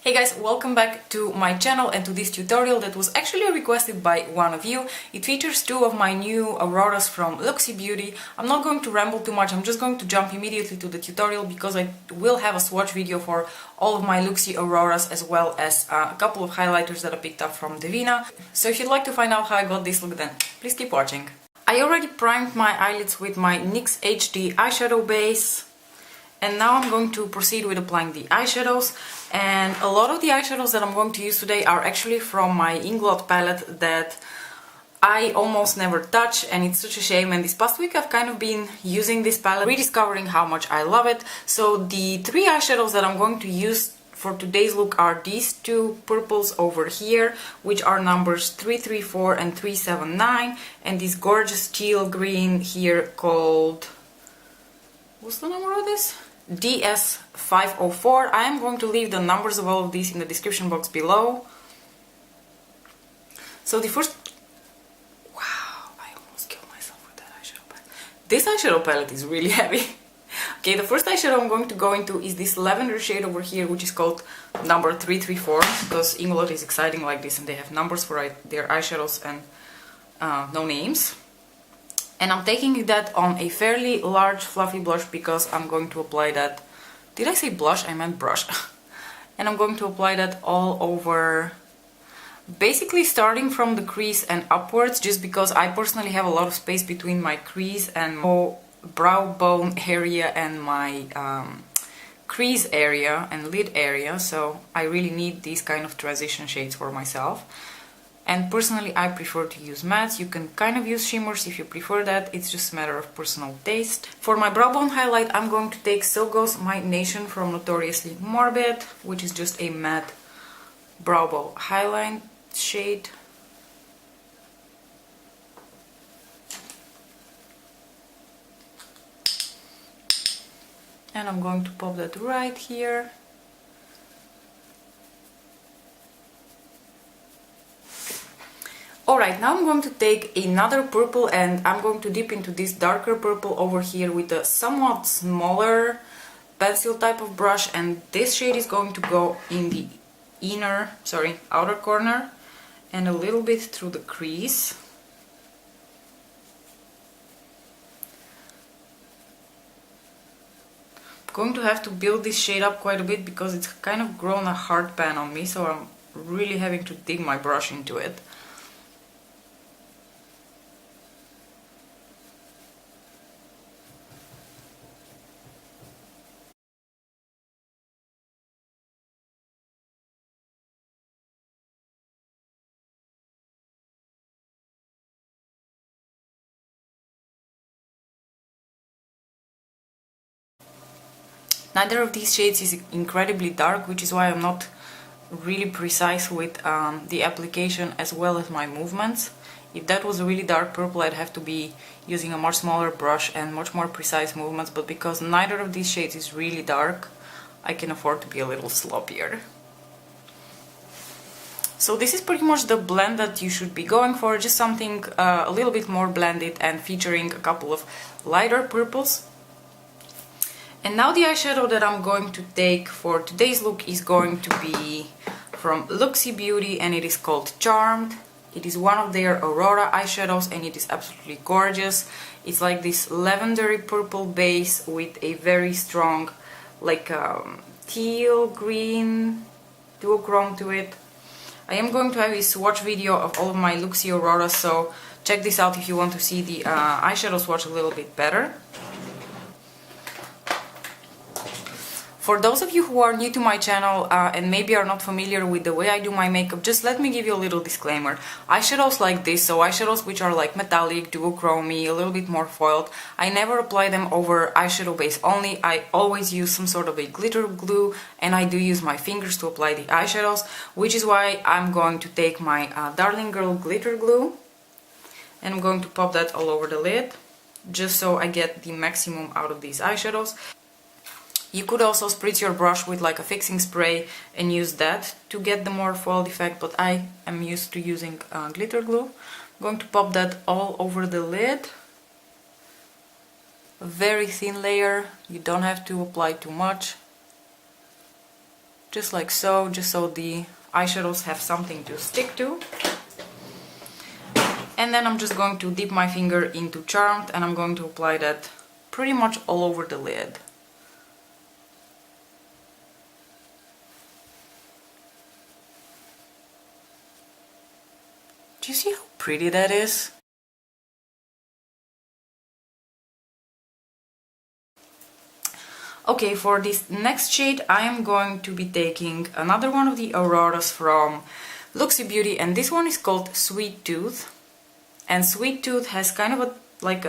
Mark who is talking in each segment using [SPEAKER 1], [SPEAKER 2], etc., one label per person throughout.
[SPEAKER 1] Hey guys, welcome back to my channel and to this tutorial that was actually requested by one of you. It features two of my new Auroras from Looxi Beauty. I'm not going to ramble too much, I'm just going to jump immediately to the tutorial because I will have a swatch video for all of my Looxi Auroras as well as a couple of highlighters that I picked up from Divina. So if you'd like to find out how I got this look, then please keep watching. I already primed my eyelids with my NYX HD eyeshadow base. And now I'm going to proceed with applying the eyeshadows, and a lot of the eyeshadows that I'm going to use today are actually from my Inglot palette that I almost never touch, and it's such a shame. And this past week I've kind of been using this palette, rediscovering how much I love it. So the three eyeshadows that I'm going to use for today's look are these two purples over here, which are numbers 334 and 379, and this gorgeous teal green here called... what's the number of this? DS504. I am going to leave the numbers of all of these in the description box below. So the first... wow, I almost killed myself with that eyeshadow palette. This eyeshadow palette is really heavy. Okay, the first eyeshadow I'm going to go into is this lavender shade over here, which is called number 334, because Inglot is exciting like this and they have numbers for their eyeshadows and no names. And I'm taking that on a fairly large fluffy blush because I'm going to apply that... did I say blush? I meant brush. And I'm going to apply that all over, basically starting from the crease and upwards, just because I personally have a lot of space between my crease and my brow bone area and my crease area and lid area, so I really need these kind of transition shades for myself. And personally I prefer to use mattes. You can kind of use shimmers if you prefer that, it's just a matter of personal taste. For my brow bone highlight I'm going to take So Goes My Nation from Notoriously Morbid, which is just a matte brow bone highlight shade. And I'm going to pop that right here. Alright, now I'm going to take another purple and I'm going to dip into this darker purple over here with a somewhat smaller pencil type of brush, and this shade is going to go in the outer corner and a little bit through the crease. I'm going to have to build this shade up quite a bit because it's kind of grown a hard pan on me, so I'm really having to dig my brush into it. Neither of these shades is incredibly dark, which is why I'm not really precise with the application as well as my movements. If that was a really dark purple, I'd have to be using a much smaller brush and much more precise movements, but because neither of these shades is really dark, I can afford to be a little sloppier. So this is pretty much the blend that you should be going for, just something a little bit more blended and featuring a couple of lighter purples. And now the eyeshadow that I'm going to take for today's look is going to be from Looxi Beauty, and it is called Charmed. It is one of their Aurora eyeshadows and it is absolutely gorgeous. It's like this lavendery purple base with a very strong like teal green duochrome to it. I am going to have a swatch video of all of my Looxi Auroras, so check this out if you want to see the eyeshadow swatch a little bit better. For those of you who are new to my channel and maybe are not familiar with the way I do my makeup, just let me give you a little disclaimer. Eyeshadows like this, so eyeshadows which are like metallic, duochromy, a little bit more foiled, I never apply them over eyeshadow base only. I always use some sort of a glitter glue, and I do use my fingers to apply the eyeshadows, which is why I'm going to take my Darling Girl glitter glue and I'm going to pop that all over the lid, just so I get the maximum out of these eyeshadows. You could also spritz your brush with like a fixing spray and use that to get the more foiled effect, but I am used to using glitter glue. I'm going to pop that all over the lid. A very thin layer, you don't have to apply too much. just like so, just so the eyeshadows have something to stick to. And then I'm just going to dip my finger into Charmed and I'm going to apply that pretty much all over the lid. Do you see how pretty that is? Okay, for this next shade I am going to be taking another one of the Auroras from Looxi Beauty, and this one is called Sweet Tooth. And Sweet Tooth has kind of a like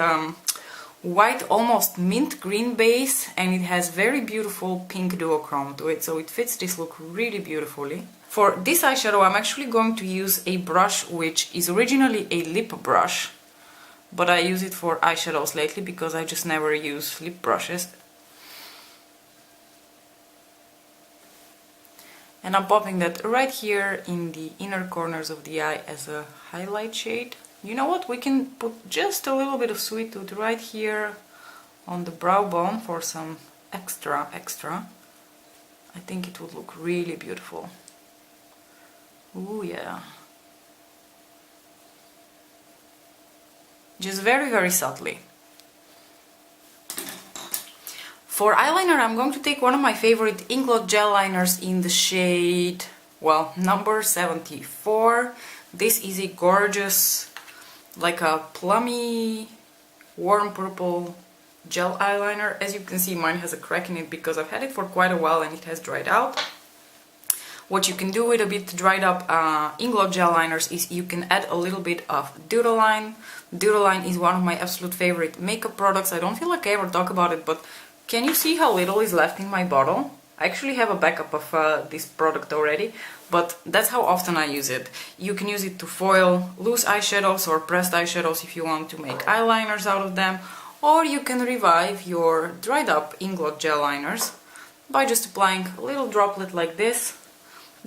[SPEAKER 1] white, almost mint green base, and it has very beautiful pink duochrome to it, so it fits this look really beautifully. For this eyeshadow I'm actually going to use a brush which is originally a lip brush, but I use it for eyeshadows lately because I just never use lip brushes. And I'm popping that right here in the inner corners of the eye as a highlight shade. You know what, we can put just a little bit of Sweet Tooth right here on the brow bone for some extra. I think it would look really beautiful. Ooh, yeah. Just very subtly. For eyeliner I'm going to take one of my favorite Inglot gel liners in the shade, well, number 74. This is a gorgeous, like a plummy, warm purple gel eyeliner. As you can see, mine has a crack in it because I've had it for quite a while and it has dried out. What you can do with a bit dried up Inglot gel liners is you can add a little bit of Duraline. Duraline is one of my absolute favorite makeup products. I don't feel like I ever talk about it, but can you see how little is left in my bottle? I actually have a backup of this product already, but that's how often I use it. You can use it to foil loose eyeshadows or pressed eyeshadows if you want to make eyeliners out of them, or you can revive your dried up Inglot gel liners by just applying a little droplet like this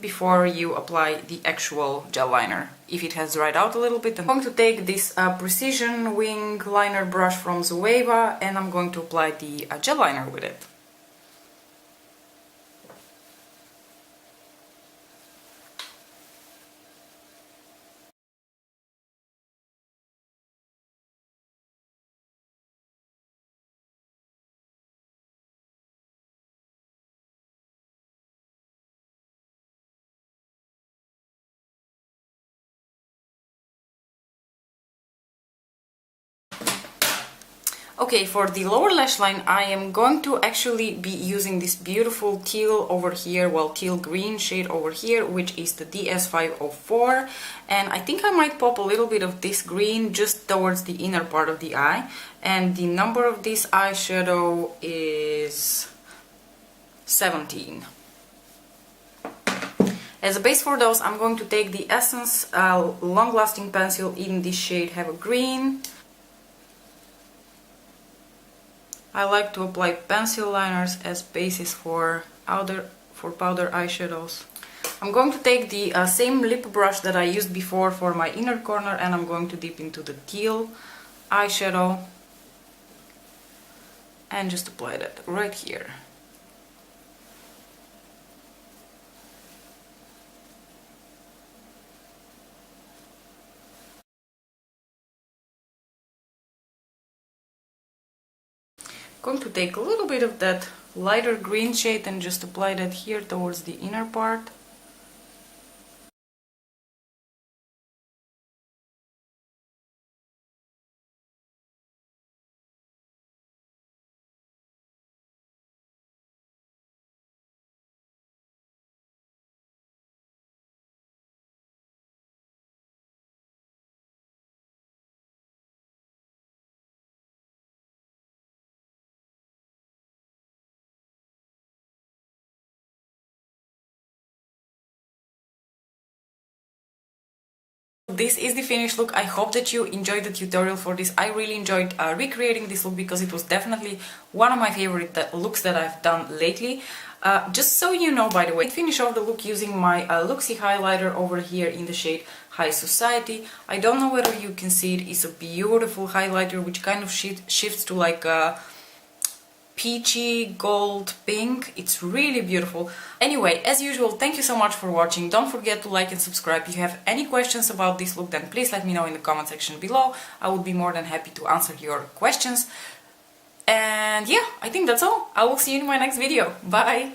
[SPEAKER 1] before you apply the actual gel liner. If it has dried out a little bit, I'm going to take this Precision Wing liner brush from Zoeva and I'm going to apply the gel liner with it. Okay, for the lower lash line I am going to actually be using this beautiful teal over here, well, teal green shade over here, which is the DS504, and I think I might pop a little bit of this green just towards the inner part of the eye, and the number of this eyeshadow is 17. As a base for those I'm going to take the Essence Long Lasting Pencil in this shade Have a Green. I like to apply pencil liners as bases for powder eyeshadows. I'm going to take the same lip brush that I used before for my inner corner and I'm going to dip into the teal eyeshadow and just apply that right here. Going to take a little bit of that lighter green shade and just apply that here towards the inner part. This is the finished look. I hope that you enjoyed the tutorial for this. I really enjoyed recreating this look because it was definitely one of my favorite looks that I've done lately. Just so you know, by the way, I finished off the look using my Looxi highlighter over here in the shade High Society. I don't know whether you can see it. It's a beautiful highlighter which kind of shifts to like a peachy gold pink. It's really beautiful. Anyway, as usual, thank you so much for watching. Don't forget to like and subscribe. If you have any questions about this look, then please let me know in the comment section below. I would be more than happy to answer your questions. And yeah, I think that's all. I will see you in my next video. Bye!